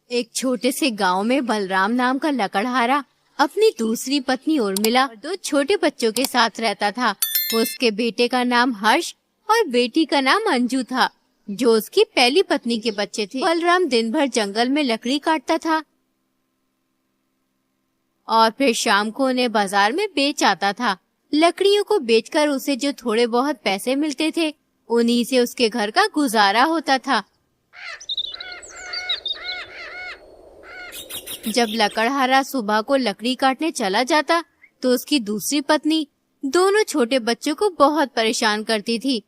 एक छोटे से गांव में बलराम नाम का लकड़हारा अपनी दूसरी पत्नी उर्मिला और दो छोटे बच्चों के साथ रहता था। उसके बेटे का नाम हर्ष और बेटी का नाम अंजू था, जो उसकी पहली पत्नी के बच्चे थे। बलराम दिन भर जंगल में लकड़ी काटता था और फिर शाम को उन्हें बाजार में बेच आता था। लकड़ियों को बेचकर उसे जो थोड़े बहुत पैसे मिलते थे, उन्हीं से उसके घर का गुजारा होता था। जब लकड़हारा सुबह को लकड़ी काटने चला जाता, तो उसकी दूसरी पत्नी दोनों छोटे बच्चों को बहुत परेशान करती थी।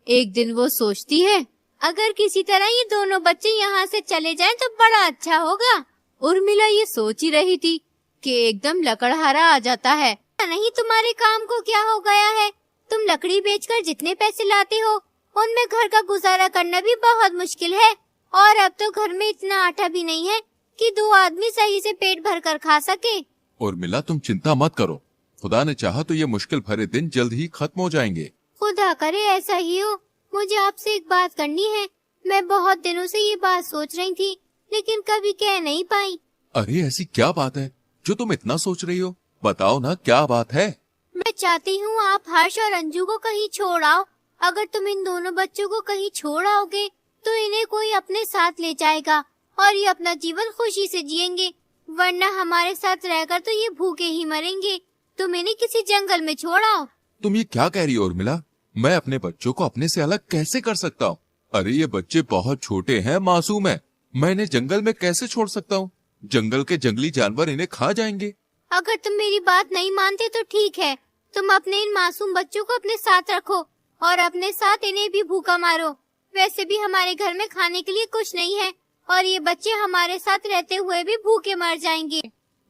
एक दिन वो सोचती है, अगर किसी तरह ये दोनों बच्चे यहाँ से चले जाएं तो बड़ा अच्छा होगा। उर्मिला ये सोच ही रही थी कि एकदम लकड़हारा आ जाता है। नहीं, तुम्हारे काम को क्या हो गया है? तुम लकड़ी बेचकर जितने पैसे लाते हो, उनमें घर का गुजारा करना भी बहुत मुश्किल है। और अब तो घर में इतना आटा भी नहीं है कि दो आदमी सही से पेट भर कर खा सके। उर्मिला, तुम चिंता मत करो, खुदा ने चाहा तो ये मुश्किल भरे दिन जल्द ही खत्म हो जाएंगे। खुदा करे ऐसा ही हो। मुझे आपसे एक बात करनी है। मैं बहुत दिनों से ये बात सोच रही थी, लेकिन कभी कह नहीं पाई। अरे ऐसी क्या बात है जो तुम इतना सोच रही हो? बताओ ना, क्या बात है? मैं चाहती हूँ आप हर्ष और अंजू को कहीं छोड़ आओ। अगर तुम इन दोनों बच्चों को कहीं छोड़ आओगे तो इन्हें कोई अपने साथ ले जाएगा और ये अपना जीवन खुशी से जिएंगे, वरना हमारे साथ रहकर तो ये भूखे ही मरेंगे। तुम इन्हें किसी जंगल में छोड़ आओ। तुम ये क्या कह रही हो उर्मिला? मैं अपने बच्चों को अपने से अलग कैसे कर सकता हूँ? अरे ये बच्चे बहुत छोटे हैं, मासूम हैं। मैं इन्हें जंगल में कैसे छोड़ सकता हूँ? जंगल के जंगली जानवर इन्हें खा जाएंगे। अगर तुम मेरी बात नहीं मानते तो ठीक है, तुम अपने इन मासूम बच्चों को अपने साथ रखो और अपने साथ इन्हें भी भूखा मारो। वैसे भी हमारे घर में खाने के लिए कुछ नहीं है और ये बच्चे हमारे साथ रहते हुए भी भूखे मर जाएंगे।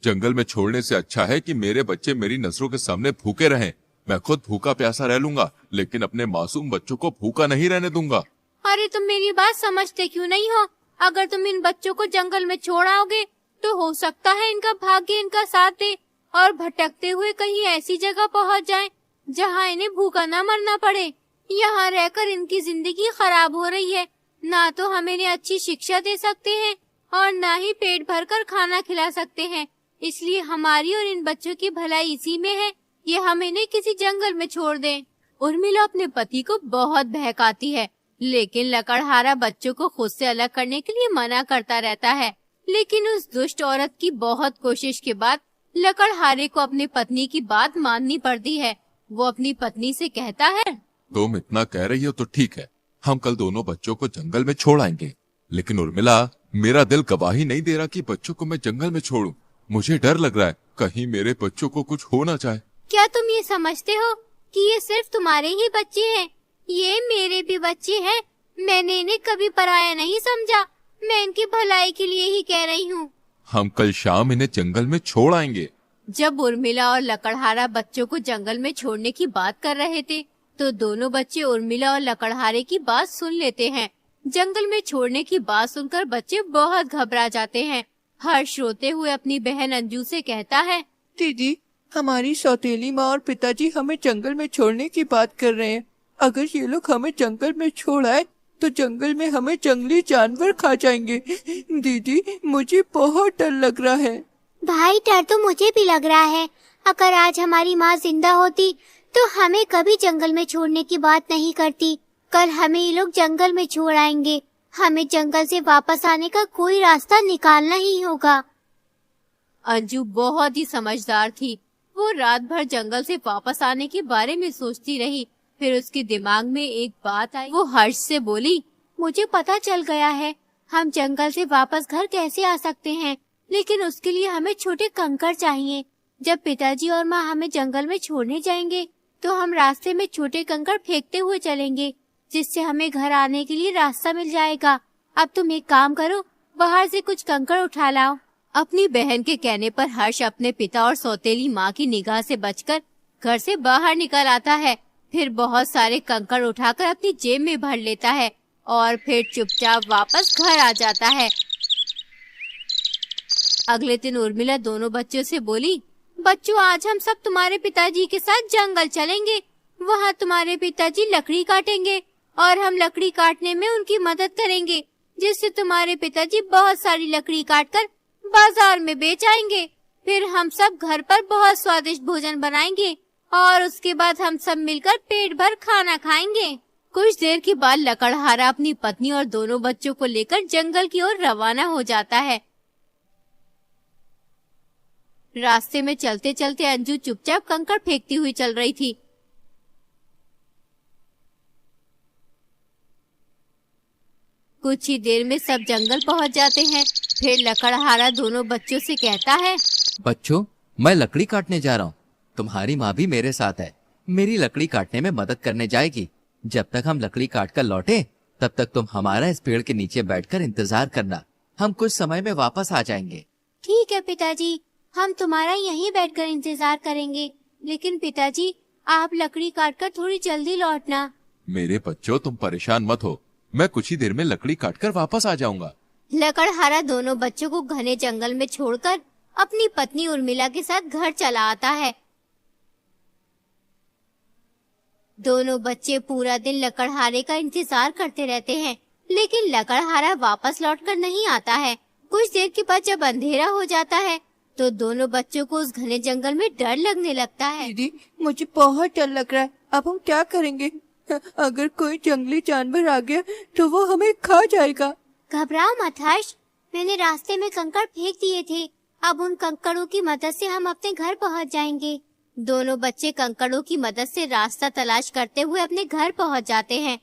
जंगल में छोड़ने से अच्छा है कि मेरे बच्चे मेरी नजरों के सामने भूखे रहें। मैं खुद भूखा प्यासा रह लूंगा, लेकिन अपने मासूम बच्चों को भूखा नहीं रहने दूंगा। अरे तुम मेरी बात समझते क्यों नहीं हो? अगर तुम इन बच्चों को जंगल में छोड़ आओगे तो हो सकता है इनका भाग्य इनका साथ दे और भटकते हुए कहीं ऐसी जगह पहुंच जाएं जहां इन्हें भूखा न मरना पड़े। यहाँ रहकर इनकी जिंदगी खराब हो रही है। ना तो हम इन्हें अच्छी शिक्षा दे सकते हैं और ना ही पेट भरकर खाना खिला सकते हैं। इसलिए हमारी और इन बच्चों की भलाई इसी में है, ये हम इन्हें किसी जंगल में छोड़ दें। उर्मिला अपने पति को बहुत बहकाती है, लेकिन लकड़हारा बच्चों को खुद से अलग करने के लिए मना करता रहता है। लेकिन उस दुष्ट औरत की बहुत कोशिश के बाद लकड़हारे को अपनी पत्नी की बात माननी पड़ती है। वो अपनी पत्नी से कहता है, तुम इतना कह रही हो तो ठीक है, हम कल दोनों बच्चों को जंगल में छोड़ आएंगे। लेकिन उर्मिला, मेरा दिल गवाही नहीं दे रहा कि बच्चों को मैं जंगल में छोड़ूं। मुझे डर लग रहा है कहीं मेरे बच्चों को कुछ हो ना जाए। क्या तुम ये समझते हो कि ये सिर्फ तुम्हारे ही बच्चे हैं? ये मेरे भी बच्चे हैं। मैंने इन्हें कभी पराया नहीं समझा। मैं इनकी भलाई के लिए ही कह रही हूँ। हम कल शाम इन्हें जंगल में छोड़ आएंगे। जब उर्मिला और लकड़हारा बच्चों को जंगल में छोड़ने की बात कर रहे थे, तो दोनों बच्चे उर्मिला और लकड़हारे की बात सुन लेते हैं। जंगल में छोड़ने की बात सुनकर बच्चे बहुत घबरा जाते हैं। हर्ष रोते हुए अपनी बहन अंजू से कहता है, दीदी, हमारी सौतेली माँ और पिताजी हमें जंगल में छोड़ने की बात कर रहे हैं। अगर ये लोग हमें जंगल में छोड़ आए तो जंगल में हमें जंगली जानवर खा जाएंगे। दीदी, मुझे बहुत डर लग रहा है। भाई, डर तो मुझे भी लग रहा है। अगर आज हमारी माँ जिंदा होती तो हमें कभी जंगल में छोड़ने की बात नहीं करती। कल हमें ये लोग जंगल में छोड़ आएंगे। हमें जंगल से वापस आने का कोई रास्ता निकालना ही होगा। अंजू बहुत ही समझदार थी। वो रात भर जंगल से वापस आने के बारे में सोचती रही। फिर उसके दिमाग में एक बात आई। वो हर्ष से बोली, मुझे पता चल गया है, हम जंगल से वापस घर कैसे आ सकते हैं, लेकिन उसके लिए हमें छोटे कंकड़ चाहिए। जब पिताजी और माँ हमें जंगल में छोड़ने जाएंगे तो हम रास्ते में छोटे कंकड़ फेंकते हुए चलेंगे, जिससे हमें घर आने के लिए रास्ता मिल जाएगा। अब तुम एक काम करो, बाहर से कुछ कंकड़ उठा लाओ। अपनी बहन के कहने पर हर्ष अपने पिता और सौतेली माँ की निगाह से बचकर घर से बाहर निकल आता है। फिर बहुत सारे कंकड़ उठाकर अपनी जेब में भर लेता है और फिर चुपचाप वापस घर आ जाता है। अगले दिन उर्मिला दोनों बच्चों से बोली, बच्चों, आज हम सब तुम्हारे पिताजी के साथ जंगल चलेंगे। वहाँ तुम्हारे पिताजी लकड़ी काटेंगे और हम लकड़ी काटने में उनकी मदद करेंगे। जिससे तुम्हारे पिताजी बहुत सारी लकड़ी काटकर बाजार में बेच आएंगे। फिर हम सब घर पर बहुत स्वादिष्ट भोजन बनाएंगे और उसके बाद हम सब मिलकर पेट भर खाना खाएंगे। कुछ देर के बाद लकड़हारा अपनी पत्नी और दोनों बच्चों को लेकर जंगल की ओर रवाना हो जाता है। रास्ते में चलते चलते अंजू चुपचाप कंकड़ फेंकती हुई चल रही थी। कुछ ही देर में सब जंगल पहुंच जाते हैं। फिर लकड़हारा दोनों बच्चों से कहता है, बच्चों, मैं लकड़ी काटने जा रहा हूँ। तुम्हारी माँ भी मेरे साथ है। मेरी लकड़ी काटने में मदद करने जाएगी। जब तक हम लकड़ी काट कर लौटे तब तक तुम हमारा इस पेड़ के नीचे बैठकर इंतजार करना। हम कुछ समय में वापस आ जाएंगे। ठीक है पिताजी, हम तुम्हारा यहीं बैठकर इंतजार करेंगे। लेकिन पिताजी, आप लकड़ी काटकर थोड़ी जल्दी लौटना। मेरे बच्चों, तुम परेशान मत हो, मैं कुछ ही देर में लकड़ी काटकर वापस आ जाऊंगा। लकड़हारा दोनों बच्चों को घने जंगल में छोड़कर अपनी पत्नी उर्मिला के साथ घर चला आता है। दोनों बच्चे पूरा दिन लकड़हारे का इंतजार करते रहते हैं, लेकिन लकड़हारा वापस लौटकर नहीं आता है। कुछ देर के बाद जब अंधेरा हो जाता है तो दोनों बच्चों को उस घने जंगल में डर लगने लगता है। दीदी, मुझे बहुत डर लग रहा है। अब हम क्या करेंगे? अगर कोई जंगली जानवर आ गया तो वो हमें खा जाएगा। घबराओ मत हर्ष, मैंने रास्ते में कंकड़ फेंक दिए थे। अब उन कंकड़ों की मदद से हम अपने घर पहुंच जाएंगे। दोनों बच्चे कंकड़ों की मदद से रास्ता तलाश करते हुए अपने घर पहुंच जाते हैं।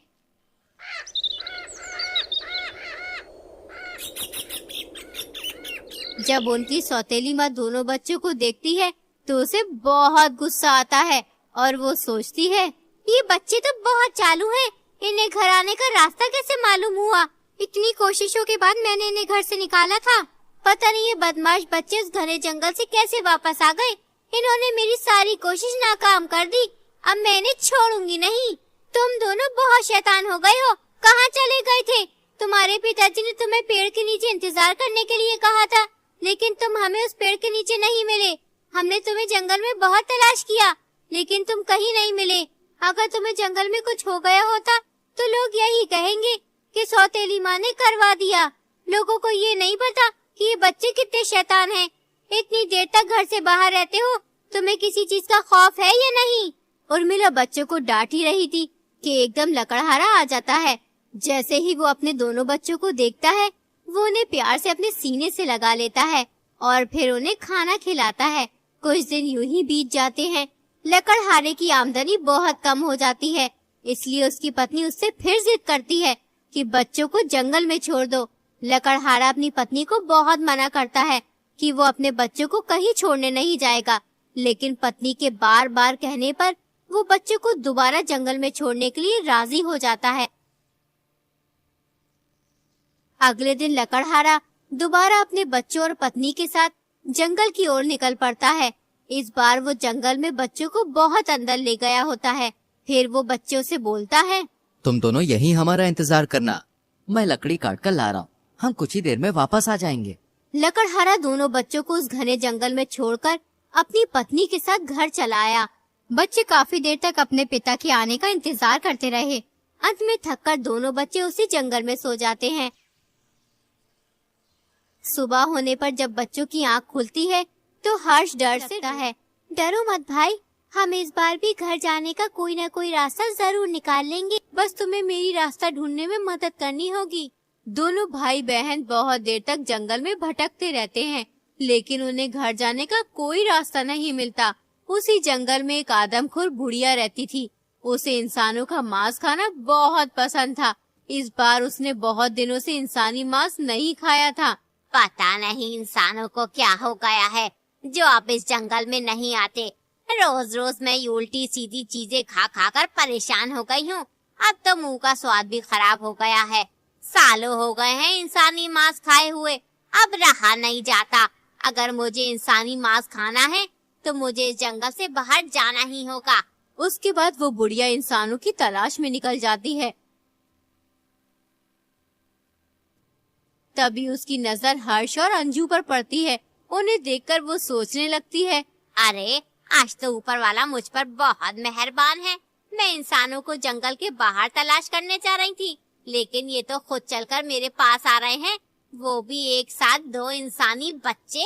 जब उनकी सौतेली माँ दोनों बच्चों को देखती है तो उसे बहुत गुस्सा आता है और वो सोचती है, ये बच्चे तो बहुत चालू हैं, इन्हें घर आने का रास्ता कैसे मालूम हुआ? इतनी कोशिशों के बाद मैंने इन्हें घर से निकाला था। पता नहीं ये बदमाश बच्चे उस घने जंगल से कैसे वापस आ गए। इन्होंने मेरी सारी कोशिश नाकाम कर दी। अब मैं इन्हें छोड़ूंगी नहीं। तुम दोनों बहुत शैतान हो गए हो। कहाँ चले गए थे? तुम्हारे पिताजी ने तुम्हें पेड़ के नीचे इंतजार करने के लिए कहा था, लेकिन तुम हमें उस पेड़ के नीचे नहीं मिले। हमने तुम्हें जंगल में बहुत तलाश किया, लेकिन तुम कहीं नहीं मिले। अगर तुम्हें जंगल में कुछ हो गया होता तो लोग यही कहेंगे कि सौतेली माँ ने करवा दिया। लोगों को ये नहीं पता कि ये बच्चे कितने शैतान हैं। इतनी देर तक घर से बाहर रहते हो, तुम्हें किसी चीज का खौफ है या नहीं? उर्मिला बच्चों को डांट ही रही थी कि एकदम लकड़हारा आ जाता है। जैसे ही वो अपने दोनों बच्चों को देखता है, वो उन्हें प्यार से अपने सीने से लगा लेता है और फिर उन्हें खाना खिलाता है। कुछ दिन यूं ही बीत जाते हैं। लकड़हारे की आमदनी बहुत कम हो जाती है, इसलिए उसकी पत्नी उससे फिर जिद करती है कि बच्चों को जंगल में छोड़ दो। लकड़हारा अपनी पत्नी को बहुत मना करता है कि वो अपने बच्चों को कहीं छोड़ने नहीं जाएगा, लेकिन पत्नी के बार बार कहने पर वो बच्चों को दोबारा जंगल में छोड़ने के लिए राजी हो जाता है। अगले दिन लकड़हारा दोबारा अपने बच्चों और पत्नी के साथ जंगल की ओर निकल पड़ता है। इस बार वो जंगल में बच्चों को बहुत अंदर ले गया होता है। फिर वो बच्चों से बोलता है, तुम दोनों यहीं हमारा इंतजार करना, मैं लकड़ी काट कर ला रहा हूँ। हम कुछ ही देर में वापस आ जाएंगे। लकड़हारा दोनों बच्चों को उस घने जंगल में छोड़कर अपनी पत्नी के साथ घर चला आया। बच्चे काफी देर तक अपने पिता के आने का इंतजार करते रहे। अंत में थककर दोनों बच्चे उसी जंगल में सो जाते हैं। सुबह होने पर जब बच्चों की आंख खुलती है तो हर्ष डर से है। डरो मत भाई, हम इस बार भी घर जाने का कोई न कोई रास्ता जरूर निकाल लेंगे। बस तुम्हें मेरी रास्ता ढूंढने में मदद करनी होगी। दोनों भाई बहन बहुत देर तक जंगल में भटकते रहते हैं, लेकिन उन्हें घर जाने का कोई रास्ता नहीं मिलता। उसी जंगल में एक आदमखोर बुढ़िया रहती थी। उसे इंसानों का मांस खाना बहुत पसंद था। इस बार उसने बहुत दिनों से इंसानी मांस नहीं खाया था। पता नहीं इंसानों को क्या हो गया है जो अब इस जंगल में नहीं आते। रोज रोज मैं उल्टी सीधी चीजें खा खा कर परेशान हो गई हूँ। अब तो मुंह का स्वाद भी खराब हो गया है। सालों हो गए हैं इंसानी मांस खाए हुए, अब रहा नहीं जाता। अगर मुझे इंसानी मांस खाना है तो मुझे इस जंगल से बाहर जाना ही होगा। उसके बाद वो बुढ़िया इंसानों की तलाश में निकल जाती है। तभी उसकी नजर हर्ष और अंजू पर पड़ती है। उन्हें देखकर वो सोचने लगती है, अरे आज तो ऊपर वाला मुझ पर बहुत मेहरबान है। मैं इंसानों को जंगल के बाहर तलाश करने जा रही थी, लेकिन ये तो खुद चलकर मेरे पास आ रहे हैं, वो भी एक साथ 2 इंसानी बच्चे।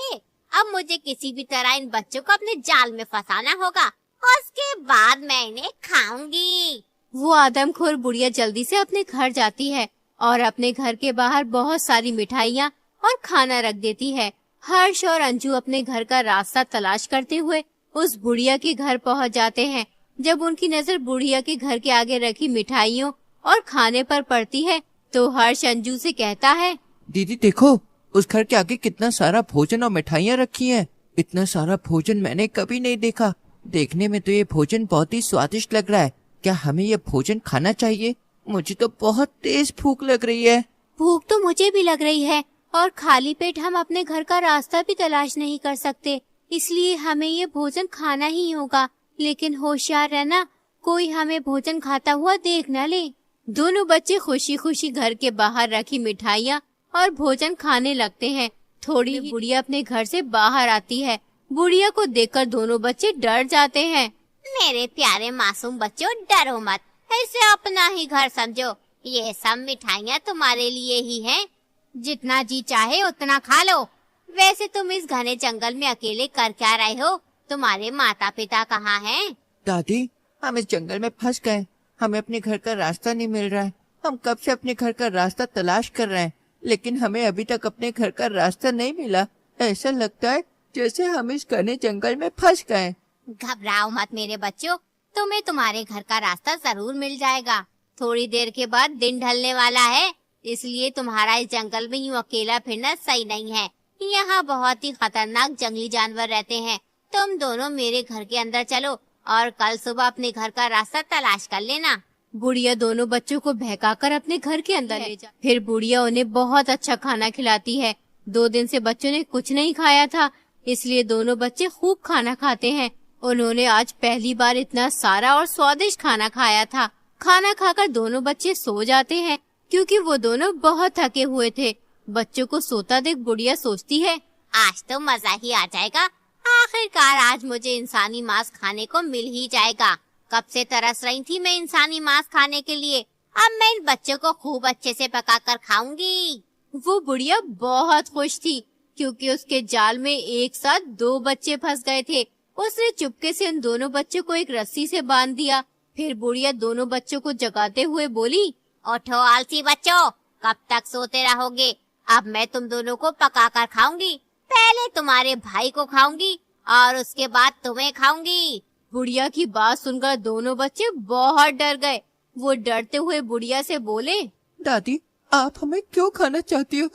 अब मुझे किसी भी तरह इन बच्चों को अपने जाल में फंसाना होगा, उसके बाद मैं इन्हें खाऊंगी। वो आदमखोर बुढ़िया जल्दी से अपने घर जाती है और अपने घर के बाहर बहुत सारी मिठाइयाँ और खाना रख देती है। हर्ष और अंजू अपने घर का रास्ता तलाश करते हुए उस बुढ़िया के घर पहुंच जाते हैं। जब उनकी नजर बुढ़िया के घर के आगे रखी मिठाइयों और खाने पर पड़ती है तो हर्ष अंजू से कहता है, दीदी देखो, उस घर के आगे कितना सारा भोजन और मिठाइयाँ रखी हैं। इतना सारा भोजन मैंने कभी नहीं देखा। देखने में तो ये भोजन बहुत ही स्वादिष्ट लग रहा है। क्या हमें ये भोजन खाना चाहिए? मुझे तो बहुत तेज भूख लग रही है। भूख तो मुझे भी लग रही है और खाली पेट हम अपने घर का रास्ता भी तलाश नहीं कर सकते, इसलिए हमें ये भोजन खाना ही होगा। लेकिन होशियार रहना, कोई हमें भोजन खाता हुआ देख न ले। दोनों बच्चे खुशी खुशी घर के बाहर रखी मिठाइयाँ और भोजन खाने लगते हैं। थोड़ी ही बुढ़िया अपने घर से बाहर आती है। बुढ़िया को देखकर दोनों बच्चे डर जाते हैं। मेरे प्यारे मासूम बच्चों, डरो मत, इसे अपना ही घर समझो। ये सब मिठाइयाँ तुम्हारे लिए ही हैं। जितना जी चाहे उतना खा लो। वैसे तुम इस घने जंगल में अकेले कर क्या रहे हो? तुम्हारे माता पिता कहाँ हैं? दादी, हम इस जंगल में फंस गए। हमें अपने घर का रास्ता नहीं मिल रहा है। हम कब से अपने घर का रास्ता तलाश कर रहे हैं, लेकिन हमें अभी तक अपने घर का रास्ता नहीं मिला। ऐसा लगता है जैसे हम इस घने जंगल में फंस गए। घबराओ मत मेरे बच्चों, तुम्हें तुम्हारे घर का रास्ता जरूर मिल जाएगा। थोड़ी देर के बाद दिन ढलने वाला है, इसलिए तुम्हारा इस जंगल में यूं अकेला फिरना सही नहीं है। यहाँ बहुत ही खतरनाक जंगली जानवर रहते हैं। तुम दोनों मेरे घर के अंदर चलो और कल सुबह अपने घर का रास्ता तलाश कर लेना। बुढ़िया दोनों बच्चों को बहकाकर अपने घर के अंदर ले जा। फिर बुढ़िया उन्हें बहुत अच्छा खाना खिलाती है। 2 दिन से बच्चों ने कुछ नहीं खाया था, इसलिए दोनों बच्चे खूब खाना खाते हैं। उन्होंने आज पहली बार इतना सारा और स्वादिष्ट खाना खाया था। खाना खाकर दोनों बच्चे सो जाते हैं क्योंकि वो दोनों बहुत थके हुए थे। बच्चों को सोता देख बुढ़िया सोचती है, आज तो मजा ही आ जाएगा। आखिरकार आज मुझे इंसानी मांस खाने को मिल ही जाएगा। कब से तरस रही थी मैं इंसानी मांस खाने के लिए। अब मैं इन बच्चों को खूब अच्छे से पकाकर खाऊंगी। वो बुढ़िया बहुत खुश थी क्योंकि उसके जाल में एक साथ 2 बच्चे फंस गए थे। उसने चुपके से उन दोनों बच्चों को एक रस्सी से बांध दिया। फिर बुढ़िया दोनों बच्चों को जगाते हुए बोली, उठो आलसी बच्चों, कब तक सोते रहोगे? अब मैं तुम दोनों को पकाकर खाऊंगी। पहले तुम्हारे भाई को खाऊंगी और उसके बाद तुम्हें खाऊंगी। बुढ़िया की बात सुनकर दोनों बच्चे बहुत डर गए। वो डरते हुए बुढ़िया से बोले, दादी, आप हमें क्यों खाना चाहती हो?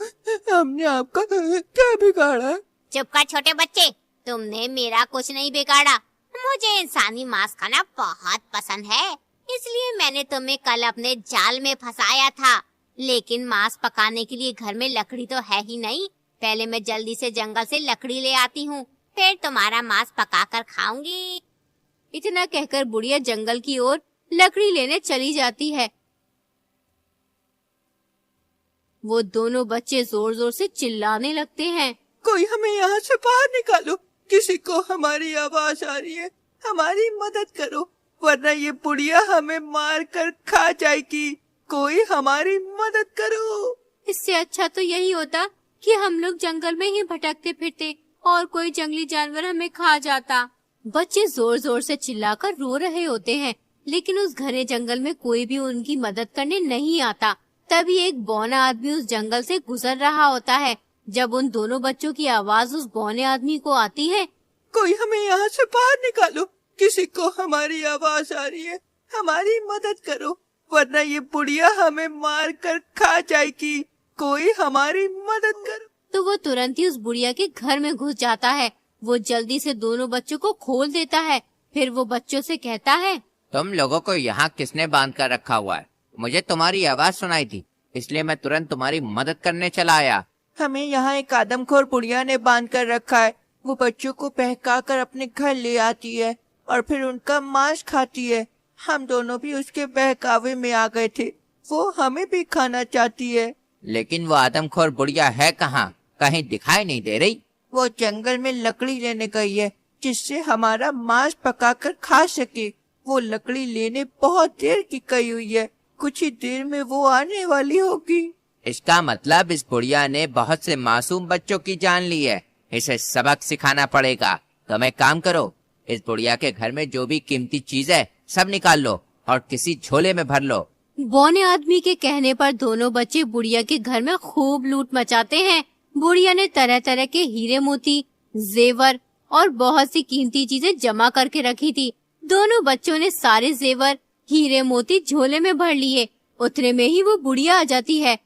हमने आपका क्या बिगाड़ा? चुप कर छोटे बच्चे, तुमने मेरा कुछ नहीं बिगाड़ा। मुझे इंसानी मांस खाना बहुत पसंद है, इसलिए मैंने तुम्हें कल अपने जाल में फंसाया था। लेकिन मांस पकाने के लिए घर में लकड़ी तो है ही नहीं। पहले मैं जल्दी से जंगल से लकड़ी ले आती हूँ, फिर तुम्हारा मांस पकाकर खाऊंगी। इतना कहकर बुढ़िया जंगल की ओर लकड़ी लेने चली जाती है। वो दोनों बच्चे जोर जोर से चिल्लाने लगते हैं, कोई हमें यहाँ से बाहर निकालो। किसी को हमारी आवाज आ रही है, हमारी मदद करो, वरना ये बुढ़िया हमें मार कर खा जाएगी। कोई हमारी मदद करो। इससे अच्छा तो यही होता कि हम लोग जंगल में ही भटकते फिरते और कोई जंगली जानवर हमें खा जाता। बच्चे जोर जोर से चिल्लाकर रो रहे होते हैं, लेकिन उस घने जंगल में कोई भी उनकी मदद करने नहीं आता। तभी एक बौना आदमी उस जंगल से गुजर रहा होता है। जब उन दोनों बच्चों की आवाज उस बौने आदमी को आती है, कोई हमें यहाँ से बाहर निकालो, किसी को हमारी आवाज आ रही है, हमारी मदद करो, वरना ये बुढ़िया हमें मार कर खा जाएगी। कोई हमारी मदद करो। तो वो तुरंत ही उस बुढ़िया के घर में घुस जाता है। वो जल्दी से दोनों बच्चों को खोल देता है। फिर वो बच्चों से कहता है, तुम लोगों को यहाँ किसने बांध कर रखा हुआ है? मुझे तुम्हारी आवाज सुनाई थी, इसलिए मैं तुरंत तुम्हारी मदद करने चला आया। हमें यहाँ एक आदमखोर बुढ़िया ने बांध कर रखा है। वो बच्चों को बहका कर अपने घर ले आती है और फिर उनका मांस खाती है। हम दोनों भी उसके बहकावे में आ गए थे। वो हमें भी खाना चाहती है। लेकिन वो आदमखोर बुढ़िया है कहाँ? कहीं दिखाई नहीं दे रही। वो जंगल में लकड़ी लेने गई है, जिससे हमारा मांस पकाकर खा सके। वो लकड़ी लेने बहुत देर की गई हुई है। कुछ ही देर में वो आने वाली होगी। इसका मतलब इस बुढ़िया ने बहुत से मासूम बच्चों की जान ली है। इसे सबक सिखाना पड़ेगा। तुम एक काम करो, इस बुढ़िया के घर में जो भी कीमती चीज है सब निकाल लो और किसी झोले में भर लो। बौने आदमी के कहने पर दोनों बच्चे बुढ़िया के घर में खूब लूट मचाते हैं। बुढ़िया ने तरह तरह के हीरे मोती, जेवर और बहुत सी कीमती चीजें जमा करके रखी थी। दोनों बच्चों ने सारे जेवर, हीरे मोती झोले में भर लिए। उतने में ही वो बुढ़िया आ जाती है।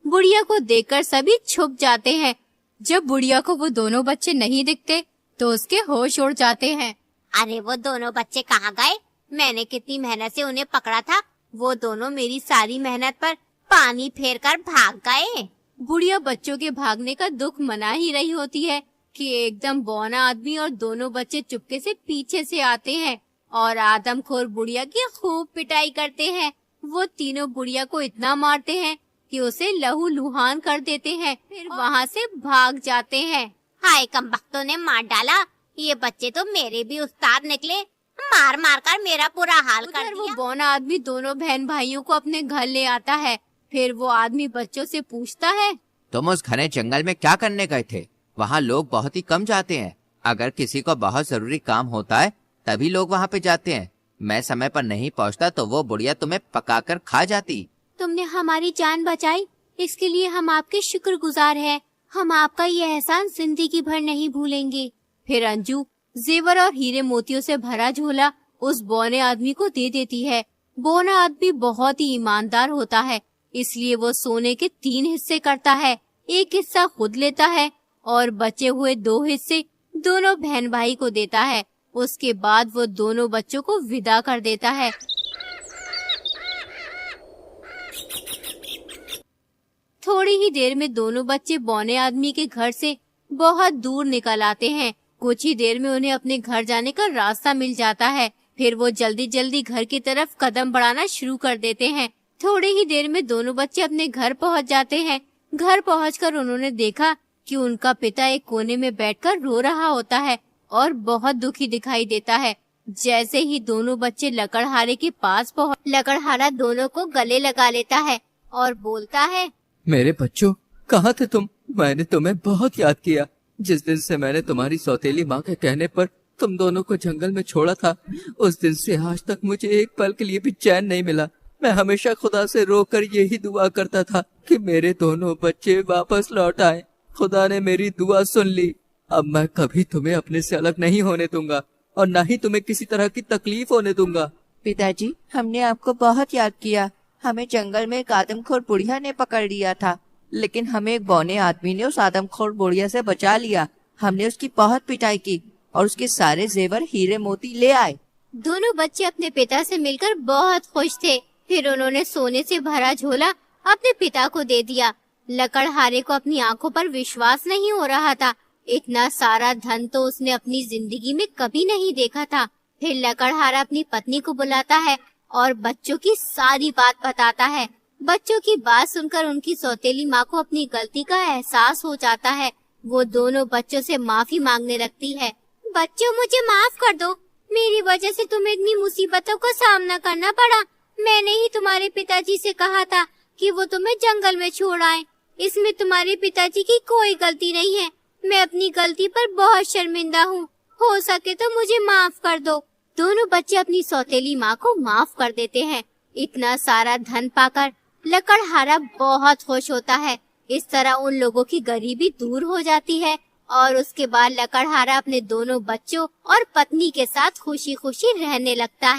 बुढ़िया को देखकर सभी छुप जाते हैं। जब बुढ़िया को वो दोनों बच्चे नहीं दिखते तो उसके होश उड़ जाते हैं। अरे वो दोनों बच्चे कहाँ गए? मैंने कितनी मेहनत से उन्हें पकड़ा था। वो दोनों मेरी सारी मेहनत पर पानी फेर कर भाग गए। बुढ़िया बच्चों के भागने का दुख मना ही रही होती है कि एकदम बौना आदमी और दोनों बच्चे चुपके से पीछे से आते हैं और आदमखोर बुढ़िया की खूब पिटाई करते हैं। वो तीनों बुढ़िया को इतना मारते हैं कि उसे लहू लुहान कर देते हैं, फिर वहाँ से भाग जाते हैं। हाय, कमबख्तों ने मार डाला। ये बच्चे तो मेरे भी उस्ताद निकले। मार मार कर मेरा पूरा हाल कर उधर वो दिया। बौना आदमी दोनों बहन भाइयों को अपने घर ले आता है। फिर वो आदमी बच्चों से पूछता है, तुम उस घने जंगल में क्या करने गए थे? वहाँ लोग बहुत ही कम जाते हैं। अगर किसी को बहुत जरूरी काम होता है तभी लोग वहाँ पे जाते हैं। मैं समय पर नहीं पहुँचता तो वो बुढ़िया तुम्हें पकाकर खा जाती। तुमने हमारी जान बचाई, इसके लिए हम आपके शुक्रगुजार हैं। हम आपका ये एहसान जिंदगी भर नहीं भूलेंगे। फिर अंजू जेवर और हीरे मोतियों से भरा झोला उस बौने आदमी को दे देती है। बौना आदमी बहुत ही ईमानदार होता है, इसलिए वो सोने के 3 हिस्से करता है। एक हिस्सा खुद लेता है और बचे हुए 2 हिस्से दोनों बहन भाई को देता है। उसके बाद वो दोनों बच्चों को विदा कर देता है। थोड़ी ही देर में दोनों बच्चे बौने आदमी के घर से बहुत दूर निकल आते हैं। कुछ ही देर में उन्हें अपने घर जाने का रास्ता मिल जाता है। फिर वो जल्दी जल्दी घर की तरफ कदम बढ़ाना शुरू कर देते हैं। थोड़ी ही देर में दोनों बच्चे अपने घर पहुंच जाते हैं। घर पहुंचकर उन्होंने देखा कि उनका पिता एक कोने में बैठकर रो रहा होता है और बहुत दुखी दिखाई देता है। जैसे ही दोनों बच्चे लकड़हारे के पास पहुंच, लकड़हारा दोनों को गले लगा लेता है और बोलता है, मेरे बच्चों, कहाँ थे तुम? मैंने तुम्हें बहुत याद किया। जिस दिन से मैंने तुम्हारी सौतेली माँ के कहने पर तुम दोनों को जंगल में छोड़ा था, उस दिन से आज तक मुझे एक पल के लिए भी चैन नहीं मिला। मैं हमेशा खुदा से रोकर यही दुआ करता था कि मेरे दोनों बच्चे वापस लौट आए। खुदा ने मेरी दुआ सुन ली। अब मैं कभी तुम्हें अपने से अलग नहीं होने दूंगा और न ही तुम्हें किसी तरह की तकलीफ होने दूंगा। पिताजी, हमने आपको बहुत याद किया। हमें जंगल में एक आदमखोर बुढ़िया ने पकड़ लिया था, लेकिन हमें एक बौने आदमी ने उस आदमखोर बुढ़िया से बचा लिया। हमने उसकी बहुत पिटाई की और उसके सारे जेवर, हीरे मोती ले आए। दोनों बच्चे अपने पिता से मिलकर बहुत खुश थे। फिर उन्होंने सोने से भरा झोला अपने पिता को दे दिया। लकड़हारे को अपनी आंखों पर विश्वास नहीं हो रहा था। इतना सारा धन तो उसने अपनी जिंदगी में कभी नहीं देखा था। फिर लकड़हारा अपनी पत्नी को बुलाता है और बच्चों की सारी बात बताता है। बच्चों की बात सुनकर उनकी सौतेली माँ को अपनी गलती का एहसास हो जाता है। वो दोनों बच्चों से माफी मांगने लगती है। बच्चों, मुझे माफ कर दो। मेरी वजह से तुम्हें इतनी मुसीबतों का सामना करना पड़ा। मैंने ही तुम्हारे पिताजी से कहा था कि वो तुम्हें जंगल में छोड़ आए। इसमें तुम्हारे पिताजी की कोई गलती नहीं है। मैं अपनी गलती पर बहुत शर्मिंदा हूँ। हो सके तो मुझे माफ कर दो। दोनों बच्चे अपनी सौतेली माँ को माफ कर देते हैं। इतना सारा धन पाकर लकड़हारा बहुत खुश होता है। इस तरह उन लोगों की गरीबी दूर हो जाती है और उसके बाद लकड़हारा अपने दोनों बच्चों और पत्नी के साथ खुशी खुशी रहने लगता है।